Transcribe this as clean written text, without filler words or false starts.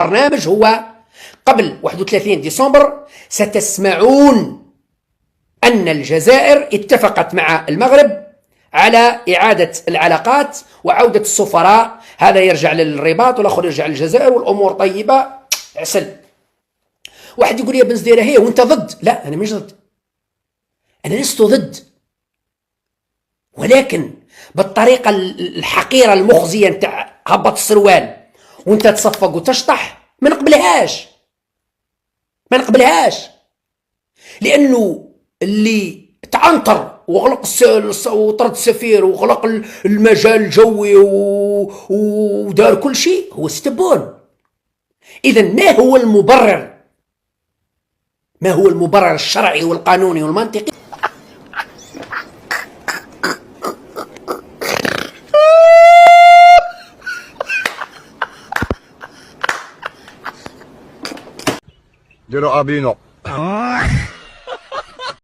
البرنامج هو قبل 31 ديسمبر ستسمعون أن الجزائر اتفقت مع المغرب على إعادة العلاقات وعودة السفراء. هذا يرجع للرباط والآخر يرجع للجزائر والأمور طيبة عسل. واحد يقول يا بن زديرة هي وانت ضد. لا أنا مش ضد، أنا لست ضد، ولكن بالطريقة الحقيرة المخزية نتاع هبط السروال وانت تصفق وتشطح ما نقبلهاش، ما نقبلهاش. لأنه اللي تعنطر وغلق وطرد السفير وغلق المجال الجوي ودار كل شيء هو ستبون. إذا ما هو المبرر؟ ما هو المبرر الشرعي والقانوني والمنطقي؟ ديروا ابينو